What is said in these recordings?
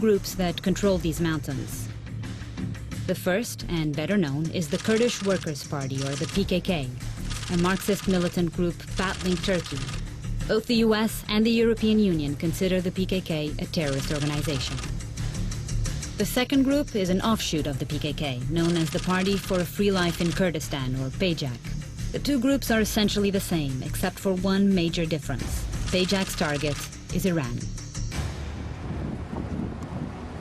groups that control these mountains. The first, and better known, is the Kurdish Workers' Party, or the PKK, a Marxist militant group battling Turkey. Both the US and the European Union consider the PKK a terrorist organization. The second group is an offshoot of the PKK, known as the Party for a Free Life in Kurdistan, or pjak. The two groups are essentially the same, except for one major difference. pjak's target is Iran.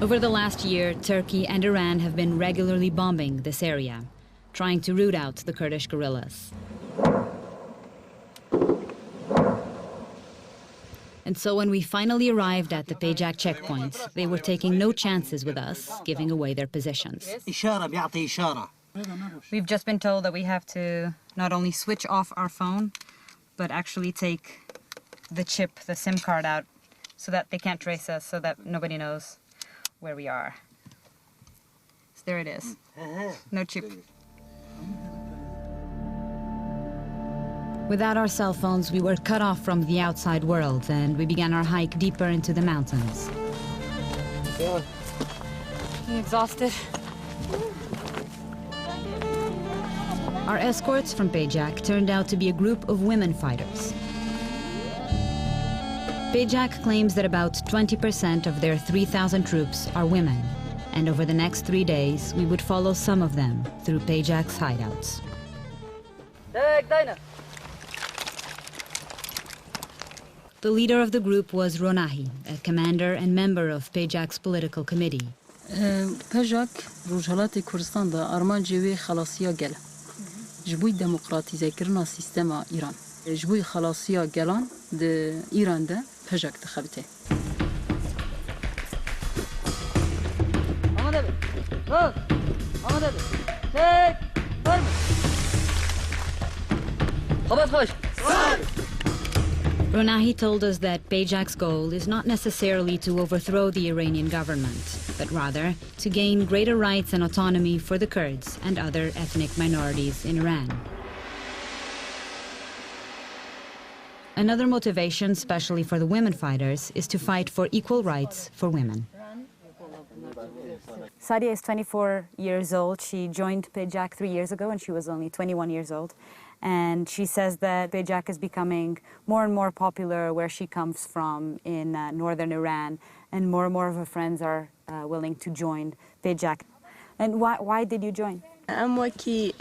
Over the last year, Turkey and Iran have been regularly bombing this area, trying to root out the Kurdish guerrillas. And so when we finally arrived at the pjak checkpoint, they were taking no chances with us, giving away their positions. We've just been told that we have to not only switch off our phone, but actually take the chip, the SIM card out, so that they can't trace us, so that nobody knows where we are. So there it is. No chip. Without our cell phones, we were cut off from the outside world, and we began our hike deeper into the mountains. I'm exhausted. Our escorts from pjak turned out to be a group of women fighters. pjak claims that about 20% of their 3,000 troops are women, and over the next 3 days, we would follow some of them through pjak's hideouts. The leader of the group was Ronahi, a commander and member of pjak's political committee. pjak Rojhalati Kurdistan da arman jewi khalasiya gel. Jbuy demokratize kirna sistema Iran. Jbuy khalasiya gelan de Iran da pjak de khabte. Ronahi told us that pjak's goal is not necessarily to overthrow the Iranian government, but rather to gain greater rights and autonomy for the Kurds and other ethnic minorities in Iran. Another motivation, especially for the women fighters, is to fight for equal rights for women. Sadia is 24 years old. She joined pjak 3 years ago and she was only 21 years old. And she says that pjak is becoming more and more popular where she comes from in northern Iran, and more of her friends are willing to join pjak. And why did you join? اما کی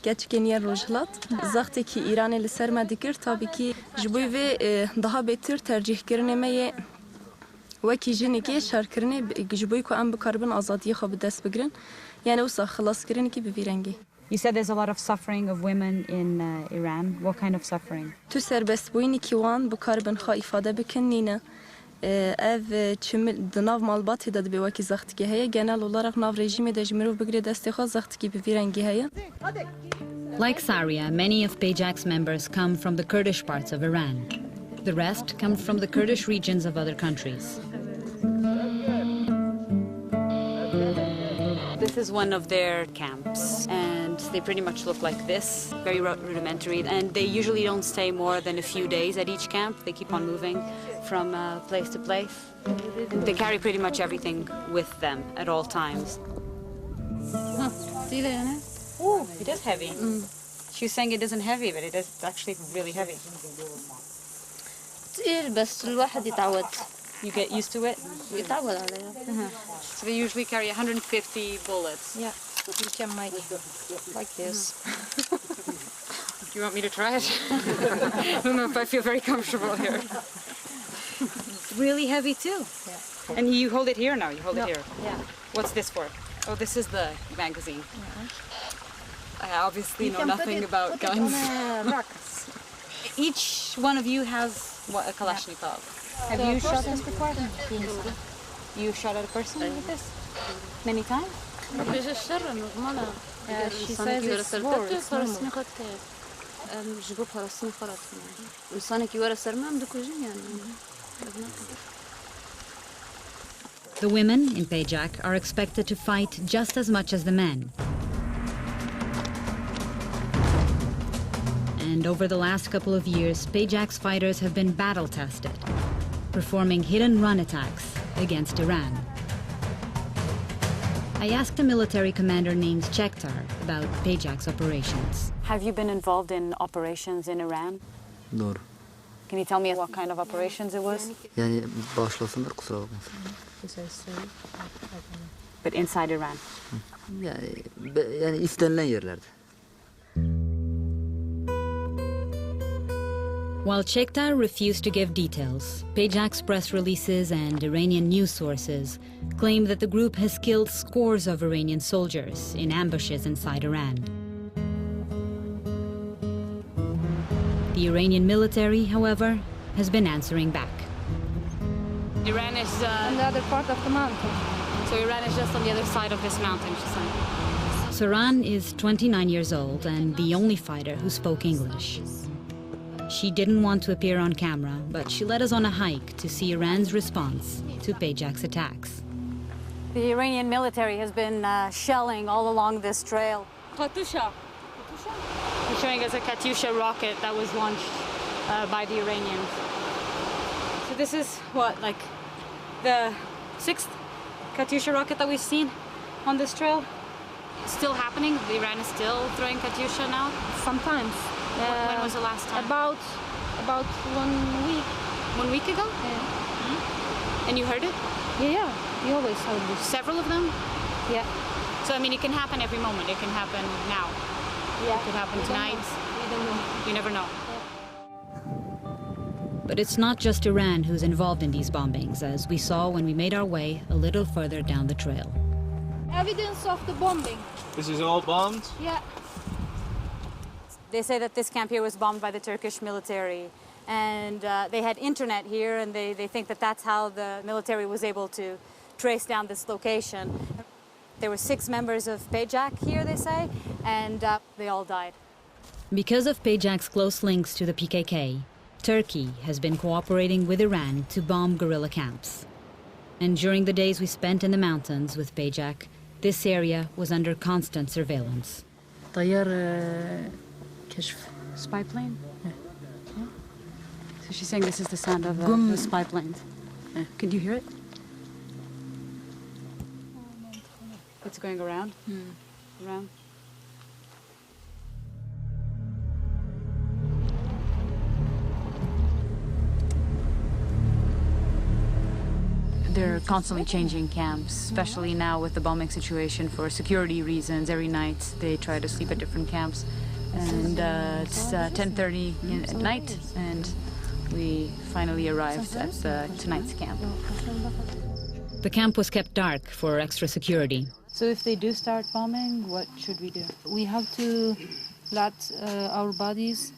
گچکنی روزلات زختی کی ایرانی لسر مدیکر تابی کی جبوی و daha beter tercih کرنه می وکی جنی کی شر کرنه جبوی کو ام بکاربن آزادی خواب دست بگیرن یعنی اوسا خلاص کرنه کی ببیرنگی. You said there's a lot of suffering of women in Iran. What kind of suffering? تو سربست بوینی کی وان بکاربن خوا ifade بکنینه. ev dnav malbatê de dibe wekî zextikî heye genel olarak nav rejimê de ji mirov bigire destê xwe zextikî bi vî rengî heye. Like Saria, many of pjak's members come from the Kurdish parts of Iran. The rest come from the Kurdish regions of other countries. This is one of their camps, and they pretty much look like this, very rudimentary, and they usually don't stay more than a few days at each camp. They keep on moving from place to place. They carry pretty much everything with them at all times. Oh, it is heavy. She was saying it isn't heavy, but it is actually really heavy. You get used to it? So they usually carry 150 bullets. Yeah, you can make like this. Do you want me to try it? I don't know if I feel very comfortable here. It's really heavy too. Yeah. And you hold it here now? You hold it here? Yeah. What's this for? Oh, this is the magazine. I obviously know nothing about guns. Each one of you has a Kalashnikov. Have you shot this before? You shot at a person with this? Many times? She says it's worse. The women in pjak are expected to fight just as much as the men. And over the last couple of years, pjak's fighters have been battle-tested, performing hit-and-run attacks against Iran. I asked a military commander named Chektar about pjak's operations. Have you been involved in operations in Iran? Doğru. Can you tell me what kind of operations it was? Yani bağışlasınlar kusura bakmasın. But inside Iran? Yani istenilen yerlerde. While Chektar refused to give details, pjak's press releases and Iranian news sources claim that the group has killed scores of Iranian soldiers in ambushes inside Iran. The Iranian military, however, has been answering back. Iran is On the other part of the mountain. so Iran is just on the other side of this mountain, she's saying. Saran is 29 years old and the only fighter who spoke English. She didn't want to appear on camera, but she led us on a hike to see Iran's response to pjak's attacks. The Iranian military has been shelling all along this trail. Katyusha. He's showing us a Katyusha rocket that was launched by the Iranians. So this is what, like the 6th Katyusha rocket that we've seen on this trail? Still happening? Iran is still throwing Katyusha now? Sometimes. When was the last time? About 1 week. 1 week ago? Yeah. And you heard it? Yeah. You always heard this. Several of them? Yeah. So, I mean, it can happen every moment. It can happen now. Yeah. It could happen tonight. We don't know. You never know. But it's not just Iran who's involved in these bombings, as we saw when we made our way a little further down the trail. Evidence of the bombing. This is all bombed? Yeah. They say that this camp here was bombed by the Turkish military, and they had internet here, and they think that that's how the military was able to trace down this location. There were 6 members of pjak here, they say, and they all died. Because of pjak's close links to the PKK, Turkey has been cooperating with Iran to bomb guerrilla camps. And during the days we spent in the mountains with pjak, this area was under constant surveillance. طيار كشف. Spy plane? Yeah. So she's saying this is the sound of Gum. the spy planes. Could you hear it? It's going around? Around? They're constantly changing camps, especially now with the bombing situation for security reasons. Every night they try to sleep at different camps. And it's 10:30 at night, and we finally arrived at tonight's camp. The camp was kept dark for extra security. So if they do start bombing, what should we do? We have to let our bodies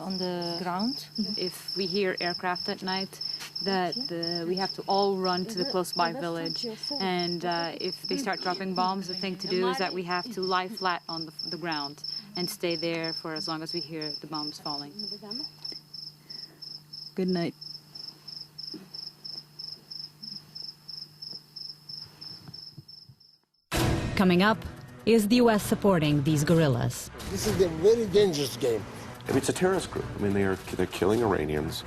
on the ground. If we hear aircraft at night, that we have to all run to the close-by village. And if they start dropping bombs, the thing to do is that we have to lie flat on the ground and stay there for as long as we hear the bombs falling. Good night. Coming up, is the U.S. supporting these guerrillas? This is a very dangerous game. I mean, it's a terrorist group. I mean, they're killing Iranians.